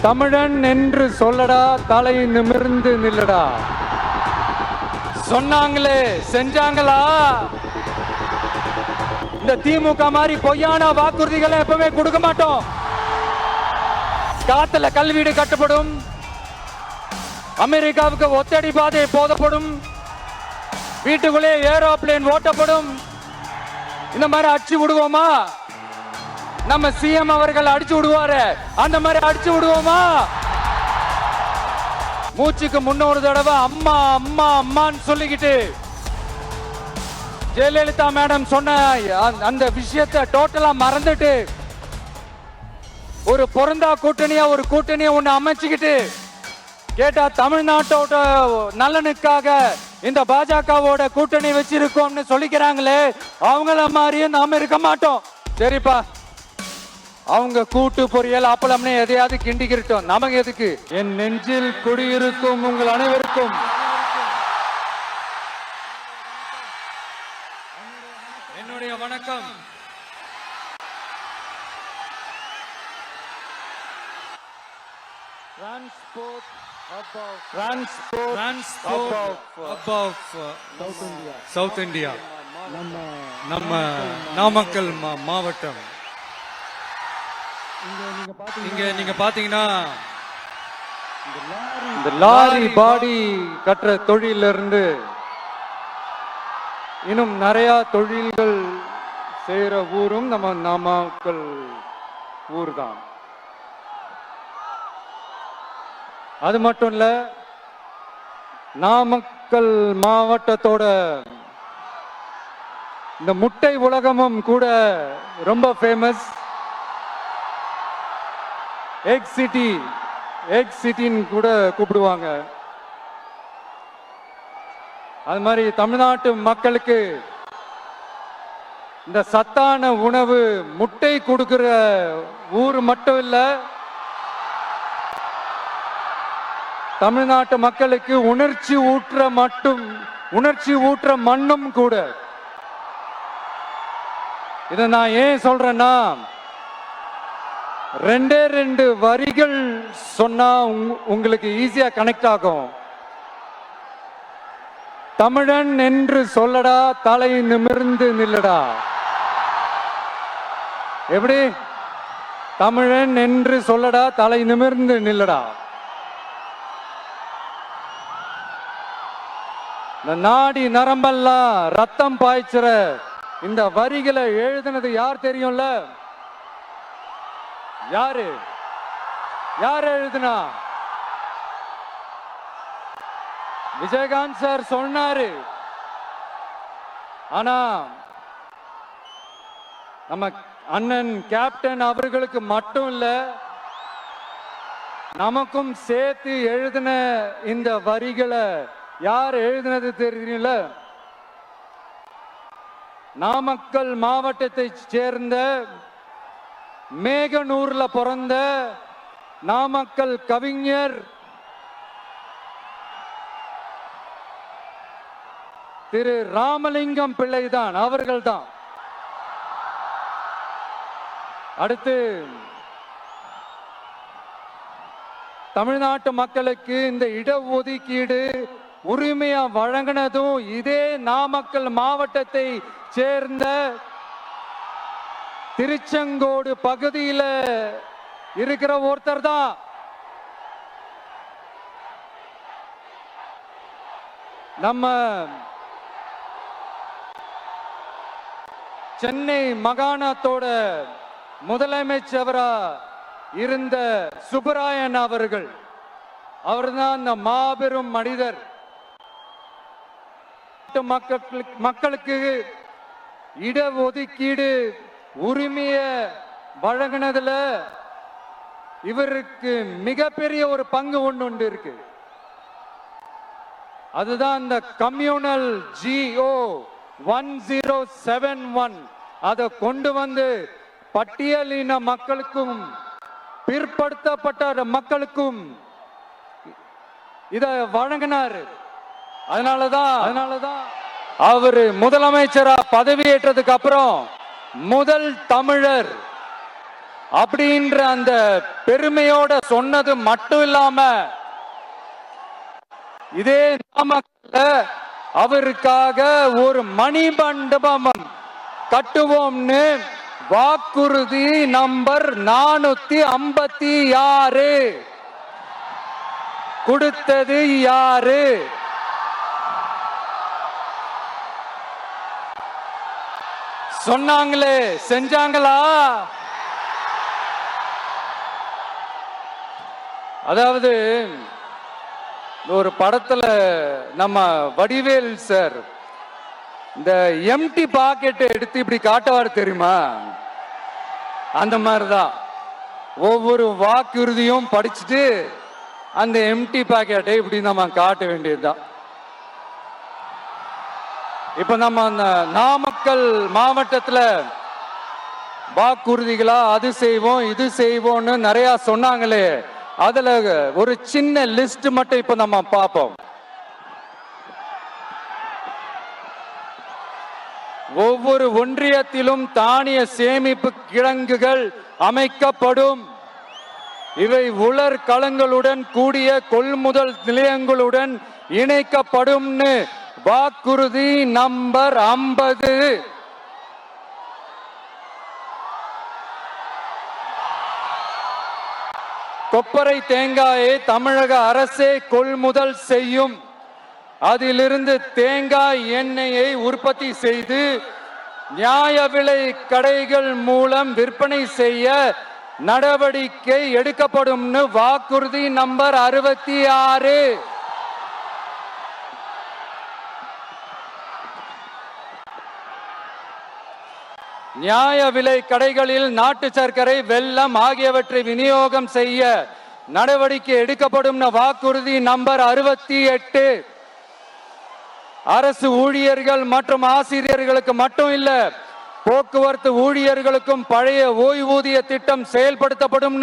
தமிழன் என்று சொல்லடா, தலை நிமிர்ந்து நில்லடா. சொன்னாங்களே செஞ்சாங்களா? இந்த திமுக மாதிரி பொய்யான வாக்குறுதிகளை எப்பவுமே கொடுக்க மாட்டோம். காத்துல கல்வீடு கட்டப்படும், அமெரிக்காவுக்கு ஒத்தடி பாதை போதப்படும், வீட்டுக்குள்ளே ஏரோப்ளேன் ஓட்டப்படும். இந்த மாதிரி அடிச்சு விடுவோமா? நம்ம சிஎம் அவர்கள் அடிச்சு விடுவாரு, அந்த மாதிரி அடிச்சு விடுவோமா? மூச்சுக்கு முன்னொரு தடவை அம்மா அம்மா அம்மான்னு சொல்லிக்கிட்டு ஜெயலலிதா மேடம் சொன்ன அந்த விஷயத்தை டோட்டலா மறந்துட்டு ஒரு பொருந்தா கூட்டணியா ஒரு கூட்டணியை ஒண்ணு அமைச்சுக்கிட்டு கேட்டா தமிழ்நாட்டோட நலனுக்காக இந்த பாஜகவோட கூட்டணி வச்சிருக்கோம்னு சொல்லிக்கிறாங்களே, அவங்கள மாதிரியும் நாம இருக்க மாட்டோம். சரிப்பா, அவங்க கூட்டு பொரியல் அப்பளம்னு எதையாவது கிண்டிக்கிட்டோம், நமக்கு எதுக்கு? என் நெஞ்சில் குடியிருக்கும் உங்கள் அனைவருக்கும் என்னுடைய வணக்கம். சவுத் இந்தியா, நம்ம நாமக்கல் மாவட்டம். இங்க நீங்க பாத்தீங்கன்னா இந்த லாரி பாடி கட்டுற தொழில இருந்து இன்னும் நிறைய தொழில்கள் செய்யற ஊரும் நம்ம நாமக்கல் ஊர் தான். அது மட்டும் இல்ல, நாமக்கல் மாவட்டத்தோட இந்த முட்டை உலகமும் கூட ரொம்ப ஃபேமஸ். எக் சிட்டின்னு கூட கூப்பிடுவாங்க. அது மாதிரி தமிழ்நாட்டு மக்களுக்கு இந்த சத்தான உணவு முட்டை கொடுக்கிற ஊர் மட்டும் இல்ல, தமிழ்நாட்டு மக்களுக்கு உணர்ச்சி ஊற்ற மண்ணும் கூட. இதை நான் ஏன் சொல்றேன்னா, ரெண்டு வரிகள் சொன்னா உங்களுக்கு ஈஸியா கனெக்ட் ஆகும். தமிழன் என்று சொல்லடா, தலை நிமிர்ந்து நில்லடா. எப்படி? தமிழன் என்று சொல்லடா, தலை நிமிர்ந்து நில்லடா. இந்த நாடி நரம்பெல்லாம் ரத்தம் பாய்ச்சுற இந்த வரிகளை எழுதினது யார் தெரியும்ல? யார் எழுதுனா? விஜயகாந்த் சார் சொன்னாரு. ஆனா நம்ம அண்ணன் கேப்டன் அவர்களுக்கு மட்டும் இல்ல, நமக்கும் சேர்த்து எழுதின இந்த வரிகளை யார் எழுதினது தெரியும்ல? நாமக்கல் மாவட்டத்தை சேர்ந்த மேகனூர்ல பிறந்த நாமக்கல் கவிஞர் திரு ராமலிங்கம் பிள்ளைதான், அவர்கள்தான். அடுத்து தமிழ்நாட்டு மக்களுக்கு இந்த இடஒதுக்கீடு உரிமையா வழங்கினதும் இதே நாமக்கல் மாவட்டத்தை சேர்ந்த திருச்செங்கோடு பகுதியில் இருக்கிற ஒருத்தர் தான். நம்ம சென்னை மாகாணத்தோட முதலமைச்சரா இருந்த சுப்பராயன் அவர்கள். அவர்தான் அந்த மாபெரும் மனிதர். மக்களுக்கு இடஒதுக்கீடு உரிமைய வழங்கினதுல இவருக்கு மிகப்பெரிய ஒரு பங்கு ஒன்று இருக்கு. அதுதான் இந்த கம்யூனல் GO 1071 அதை கொண்டு வந்து பட்டியலின மக்களுக்கும் பிற்படுத்தப்பட்ட மக்களுக்கும் இத வழங்கினார். அதனாலதான் அவரு முதலமைச்சரா பதவியேற்றதுக்கு அப்புறம் முதல் தமிழர் அப்படின்ற அந்த பெருமையோட சொன்னது மட்டும் இல்லாம இதே நாமக்கல்ல அவருக்காக ஒரு மணிமண்டபம் கட்டுவோம்னு வாக்குறுதி நம்பர் 456 கொடுத்தது யாரு? சொன்னாங்களே, செஞ்சாங்களா? அதாவது ஒரு படத்துல நம்ம வடிவேல் சார் இந்த எம்டி பாக்கெட் எடுத்து இப்படி காட்டுவார் தெரியுமா? அந்த மாதிரிதான் ஒவ்வொரு வாக்குறுதியும் படிச்சுட்டு அந்த எம்டி பாக்கெட்டை இப்படி நம்ம காட்ட வேண்டியதுதான். இப்ப நம்ம அந்த நாமக்கல் மாவட்டத்துல வாக்குறுதிகளா அது செய்வோம் இது செய்வோம்னு நிறைய சொன்னாங்களே, அதுல ஒரு சின்ன லிஸ்ட் மட்டும் இப்ப நம்ம பார்ப்போம். ஒவ்வொரு ஒன்றியத்திலும் தானிய சேமிப்பு கிடங்குகள் அமைக்கப்படும். இவை உலர் களங்களுடன் கூடிய கொள்முதல் நிலையங்களுடன் இணைக்கப்படும். வாக்குறுதி நம்பர் 50. கொப்பரை தேங்காயை தமிழக அரசே கொள்முதல் செய்யும். அதிலிருந்து தேங்காய் எண்ணெயை உற்பத்தி செய்து நியாய விலை கடைகள் மூலம் விற்பனை செய்ய நடவடிக்கை எடுக்கப்படும். வாக்குறுதி நம்பர் 66. நியாய விலை கடைகளில் நாட்டு சர்க்கரை, வெல்லம் ஆகியவற்றை விநியோகம் செய்ய நடவடிக்கை எடுக்கப்படும். வாக்குறுதி நம்பர் 68. அரசு ஊழியர்கள் மற்றும் ஆசிரியர்களுக்கு மட்டும் இல்ல, போக்குவரத்து ஊழியர்களுக்கும் பழைய ஓய்வூதிய திட்டம் செயல்படுத்தப்படும்.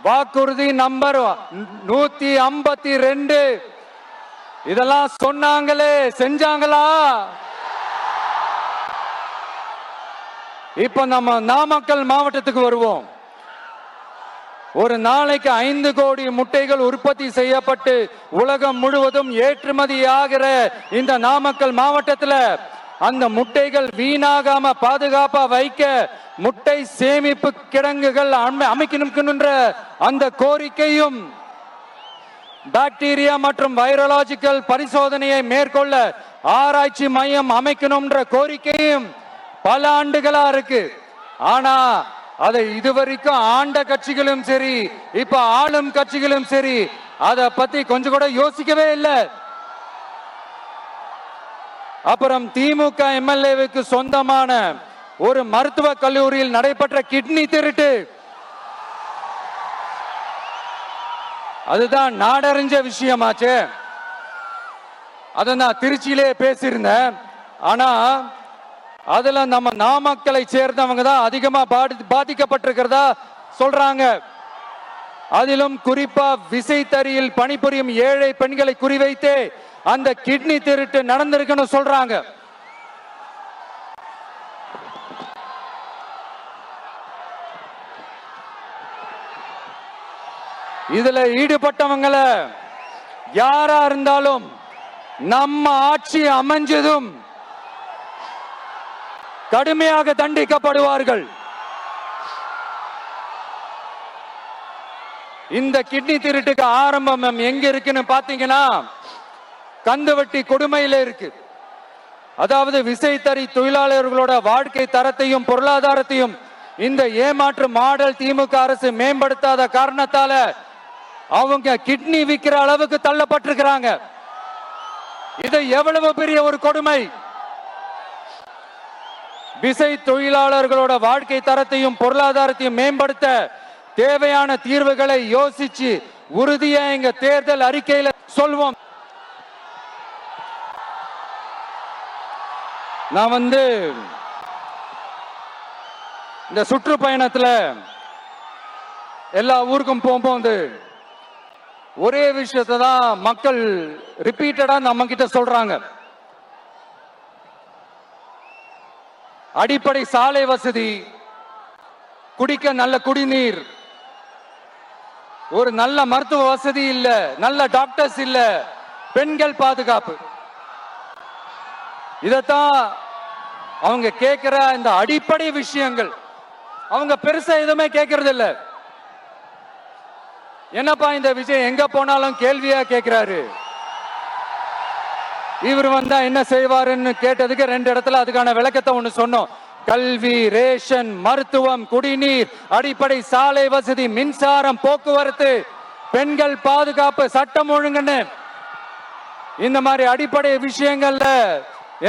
வாக்குறுதி நம்பர் 152. இதெல்லாம் சொன்னாங்களே, செஞ்சாங்களா? இப்ப நம்ம நாமக்கல் மாவட்டத்துக்கு வருவோம். ஒரு நாளைக்கு 5 கோடி முட்டைகள் உற்பத்தி செய்யப்பட்டு உலகம் முழுவதும் ஏற்றுமதி ஆகிற இந்த நாமக்கல் மாவட்டத்தில் அந்த முட்டைகள் வீணாகாம பாதுகாப்பா வைக்க முட்டை சேமிப்பு கிடங்குகள் அமைக்கணும்ன்ற அந்த கோரிக்கையும், பாக்டீரியா மற்றும் வைரலாஜிக்கல் பரிசோதனையை மேற்கொள்ள ஆராய்ச்சி மையம் அமைக்கணும்ன்ற கோரிக்கையும் பல ஆண்டுகளா இருக்கு. ஆனா அதை இதுவரைக்கும் ஆண்ட கட்சிகளும் சரி, இப்ப ஆளும் கட்சிகளும் சரி, அதை பத்தி கொஞ்சம் கூட யோசிக்கவே இல்லை. அப்புறம் திமுக எம்எல்ஏவுக்கு சொந்தமான ஒரு மருத்துவ கல்லூரியில் நடைபெற்ற கிட்னி திருட்டு, அதுதான் நாடறிஞ்ச விஷயமாச்சு. அதை நான் திருச்சியிலே பேசியிருந்தேன். ஆனா அதுல நம்ம நாமக்கலை சேர்ந்தவங்க தான் அதிகமா பாதிக்கப்பட்டிருக்கிறதா சொல்றாங்க. அதிலும் குறிப்பா விசைத்தறியில் பணிபுரியும் ஏழை பெண்களை குறிவைத்து அந்த கிட்னி திருட்டு நடந்திருக்குன்னு சொல்றாங்க. இதுல ஈடுபட்டவங்கள யாரா இருந்தாலும் நம்ம ஆட்சி அமைஞ்சதும் கடுமையாக தண்டிக்கப்படுவார்கள். இந்த கிட்னி திருட்டுக்கு ஆரம்பம் எங்க இருக்குன்னு பாத்தீங்கன்னா கந்துவட்டி கொடுமையில இருக்கு. அதாவது விசைத்தறி தொழிலாளர்களோட வாழ்க்கை தரத்தையும் பொருளாதாரத்தையும் இந்த ஏமாற்று மாடல் திமுக அரசு மேம்படுத்தாத காரணத்தால அவங்க கிட்னி விற்கிற அளவுக்கு தள்ளப்பட்டிருக்கிறாங்க. இது எவ்வளவு பெரிய ஒரு கொடுமை! விசை தொழிலாளர்களோட வாழ்க்கை தரத்தையும் பொருளாதாரத்தையும் மேம்படுத்த தேவையான தீர்வுகளை யோசிச்சு உறுதியா எங்க தேர்தல் அறிக்கையில சொல்வோம். நான் இந்த சுற்றுப்பயணத்துல எல்லா ஊருக்கும் போகும்போது ஒரே விஷயத்தை தான் மக்கள் ரிப்பீட்டடா நம்ம கிட்ட சொல்றாங்க. அடிப்படை சாலை வசதி, குடிக்க நல்ல குடிநீர், ஒரு நல்ல மருத்துவ வசதி இல்ல, நல்ல டாக்டர்ஸ் இல்ல, பெண்கள் பாதுகாப்பு. இதத்தான் அவங்க கேட்கிற இந்த அடிப்படை விஷயங்கள். அவங்க பெருசா எதுவுமே கேட்கறது இல்ல. என்னப்பா இந்த விஜய் எங்க போனாலும் கேள்வியா கேட்கிறாரு, இவர் வந்தா என்ன செய்வாருன்னு கேட்டதுக்கு 2 இடத்துல அதுக்கான விளக்கத்தை ஒண்ணு சொன்னோம். கல்வி, ரேஷன், மருத்துவம், குடிநீர், அடிப்படை சாலை வசதி, மின்சாரம், போக்குவரத்து, பெண்கள் பாதுகாப்பு, சட்டம் ஒழுங்குன்னு இந்த மாதிரி அடிப்படை விஷயங்கள்ல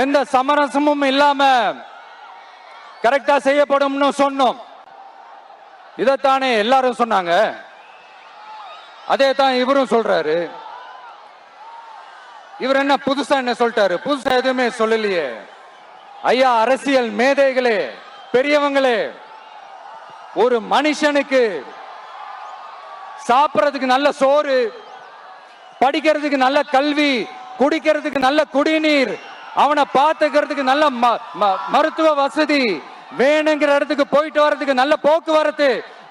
எந்த சமரசமும் இல்லாம கரெக்டா செய்யப்படும்னு சொன்னோம். இதத்தானே எல்லாரும் சொன்னாங்க, அதே தான் இவரும் சொல்றாரு. இவர் என்ன புதுசா என்ன சொல்லிட்டாரு? புதுசா எதுவுமே சொல்லலையே. ஐயா, அரசியல் மேதைகளே, பெரியவங்களே, ஒரு மனுஷனுக்கு சாப்பிடறதுக்கு நல்ல சோறு, படிக்கிறதுக்கு நல்ல கல்வி, குடிக்கிறதுக்கு நல்ல குடிநீர், அவனை பார்த்துக்கிறதுக்கு நல்ல மருத்துவ வசதி, வேணுங்கிற இடத்துக்கு போயிட்டு வர்றதுக்கு நல்ல போக்குவரத்து,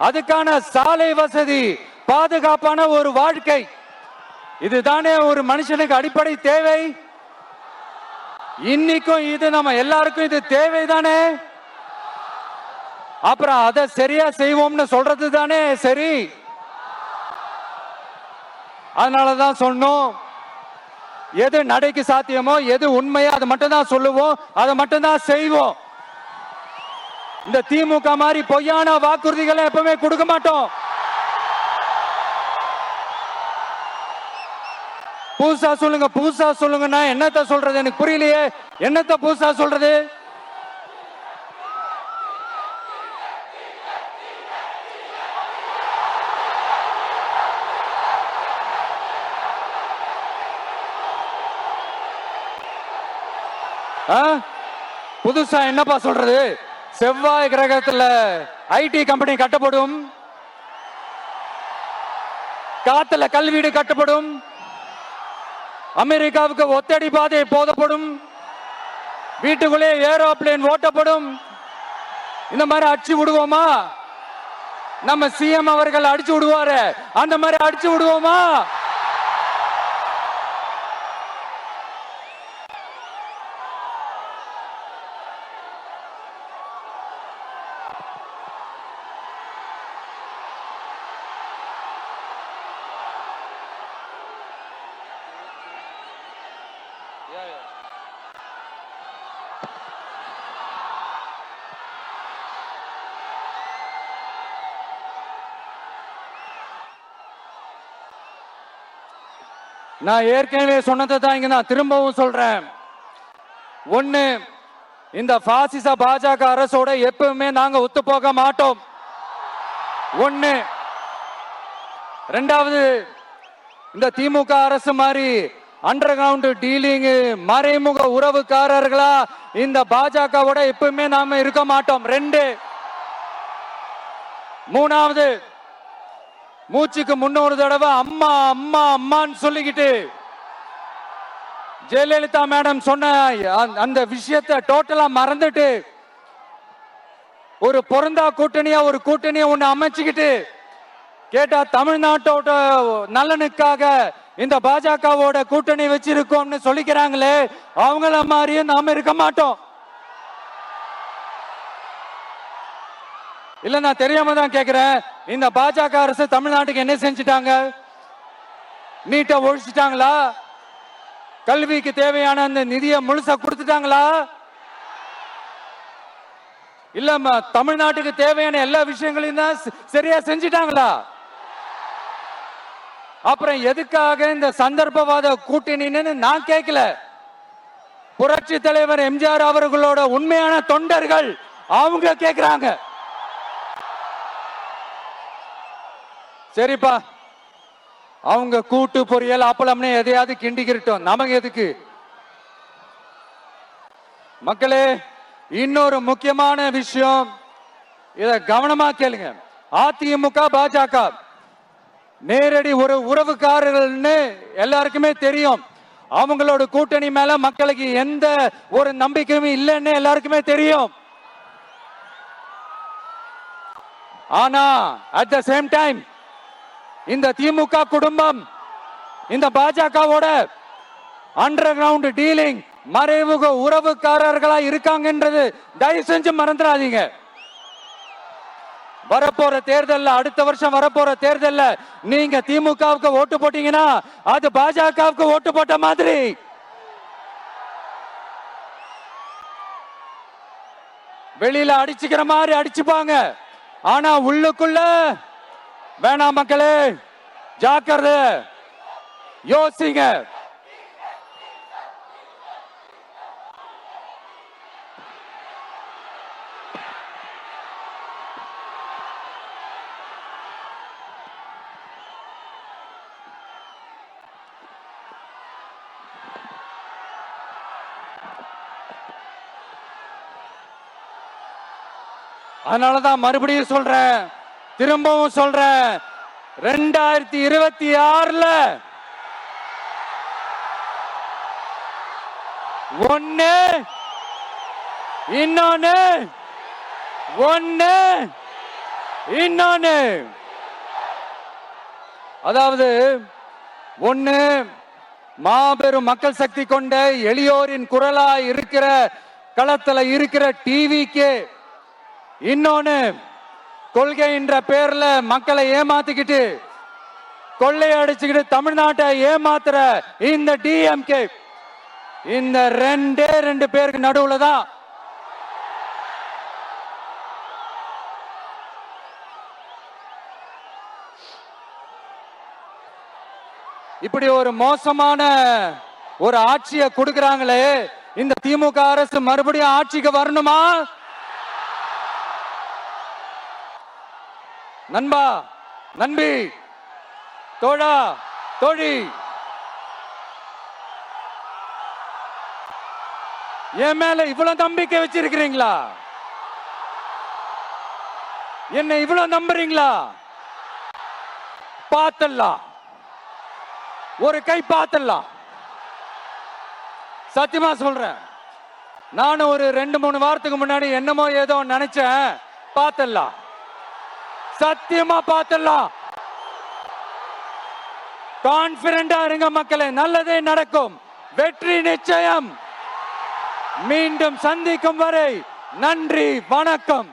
அதுக்கான சாலை வசதி, பாதுகாப்பான ஒரு வாழ்க்கை, இதுதானே ஒரு மனுஷனுக்கு அடிப்படை தேவை. இன்னைக்கும் இது நம்ம எல்லாருக்கும் இது தேவைதானே. அப்புறம் அதை சரியா செய்வோம்னு சொல்றது தானே சரி. அதனாலதான் சொன்னோம், எது நடைக்கு சாத்தியமோ, எது உண்மையோ அதை மட்டும் தான் சொல்லுவோம், அதை மட்டும் தான் செய்வோம். இந்த திமுக மாதிரி பொய்யான வாக்குறுதிகளை எப்பவுமே கொடுக்க மாட்டோம். புதுசா சொல்லுங்க, புதுசா சொல்லுங்கன்னா என்னத்த சொல்றது எனக்கு புரியலையே. என்னத்த புதுசா சொல்றது? புதுசா என்னப்பா சொல்றது? செவ்வாய் கிரகத்துல ஐடி கம்பெனி கட்டப்படும், காத்துல கல்வீடு கட்டப்படும், அமெரிக்காவுக்கு ஒத்தடி பாதை போதப்படும், வீட்டுக்குள்ளே ஏரோப்ளேன் ஓட்டப்படும். இந்த மாதிரி அடிச்சு விடுவோமா? நம்ம சிஎம் அவர்கள் அடிச்சு விடுவாரு, அந்த மாதிரி அடிச்சு விடுவோமா? நான் ஏற்கனவே சொன்னதை தான் இங்க நான் திரும்பவும் சொல்றேன். ஒண்ணு, இந்த பாசிச பாஜக அரசோட எப்பவுமே நாங்க ஒத்து போக மாட்டோம். ஒண்ணு. ரெண்டாவது, இந்த திமுக அரசு மாதிரி அண்டர் கிரவுண்ட் டீலிங், மறைமுக உறவுக்காரர்களா இந்த பாஜகவோட எப்பவுமே நாம இருக்க மாட்டோம். 2. மூணாவது, மூச்சுக்கு 300 தடவை அம்மா அம்மா அம்மான்னு சொல்லிக்கிட்டு ஜெயலலிதா மேடம் சொன்ன அந்த விஷயத்தை டோட்டலா மறந்துட்டு ஒரு பொருந்தா கூட்டணியா ஒரு கூட்டணியை ஒண்ணு அமைச்சுக்கிட்டு கேட்டா தமிழ்நாட்டோட நலனுக்காக இந்த பாஜகவோட கூட்டணி வச்சிருக்கோம்னு சொல்லிக்கிறாங்களே, அவங்கள மாதிரியும் நாம இருக்க மாட்டோம். இல்ல, நான் தெரியாம தான் கேக்குறேன். இந்த பாஜக அரசு தமிழ்நாட்டுக்கு என்ன செஞ்சிட்டாங்க? நீட்டை ஒழிச்சிட்டாங்களா? கல்விக்கு தேவையான அந்த நிதியை முழுசா கொடுத்துட்டாங்களா? இல்ல தமிழ்நாட்டுக்கு தேவையான எல்லா விஷயங்களையும் தான் சரியா செஞ்சிட்டாங்களா? அப்புறம் எதுக்காக இந்த சந்தர்ப்பவாத கூட்டணின்னு நான் கேட்கல. புரட்சி தலைவர் எம்ஜிஆர் அவர்களோட உண்மையான தொண்டர்கள் அவங்க கேக்குறாங்க. சரிப்பா, அவங்க கூட்டு பொரியல் அப்பளம்னு எதையாவது கிண்டிக்கிட்டோம், நமக்கு எதுக்கு? மக்களே, இன்னொரு முக்கியமான விஷயம், இத கவனமா கேளுங்க. அதிமுக பாஜக நேரடி ஒரு உறவுக்காரர்கள்னு எல்லாருக்குமே தெரியும். அவங்களோட கூட்டணி மேல மக்களுக்கு எந்த ஒரு நம்பிக்கையும் இல்லைன்னு எல்லாருக்குமே தெரியும். ஆனா அட் த சேம் டைம் இந்த திமுக குடும்பம் இந்த பாஜகவோட அண்டர் கிரவுண்ட் டீலிங் மறைமுக உறவுக்காரர்களா இருக்காங்கன்றது தயவு செஞ்சு மறந்துடாதீங்க. வரப்போற தேர்தல், அடுத்த வருஷம் வரப்போற தேர்தல்ல நீங்க திமுகவுக்கு ஓட்டு போட்டீங்கன்னா அது பாஜகவுக்கு ஓட்டு போட்ட மாதிரி. வெளியில அடிச்சுக்கிற மாதிரி அடிச்சுப்பாங்க, ஆனா உள்ளுக்குள்ள வேணாம் மக்களே, ஜாக்கிரதை, யோசிங்க. அதனாலதான் மறுபடியும் சொல்றேன், திரும்பவும் சொல்றேன், 2026 ஒன்னு இன்னொன்னு அதாவது ஒன்னு மாபெரும் மக்கள் சக்தி கொண்ட எளியோரின் குரலா இருக்கிற களத்துல இருக்கிற டிவிக்கு, இன்னொன்னு கொள்கை என்ற பேர்ல மக்களை ஏமாத்திக்கிட்டு கொள்ளையடிச்சுக்கிட்டு தமிழ்நாட்டை ஏமாத்துற இந்த டிஎம்கே. இந்த ரெண்டு பேருக்கு நடுவுல தான் இப்படி ஒரு மோசமான ஒரு ஆட்சியை கொடுக்கறாங்களே. இந்த திமுக அரசு மறுபடியும் ஆட்சிக்கு வரணுமா? நண்பா, நண்பி, தோழா, தோழி, என் மேல இவ்வளவு நம்பிக்கை வச்சிருக்கிறீங்களா? என்ன இவ்வளவு நம்புறீங்களா? பார்த்தலாம், ஒரு கை பார்த்தலாம். சத்தியமா சொல்றேன், நானும் ஒரு 2-3 வாரத்துக்கு முன்னாடி என்னமோ ஏதோ நினைச்சேன். பார்த்தலாம், சத்தியமா பார்த்தலாம். கான்பிடண்டா இருங்க மக்களே, நல்லதே நடக்கும், வெற்றி நிச்சயம். மீண்டும் சந்திக்கும் வரை நன்றி, வணக்கம்.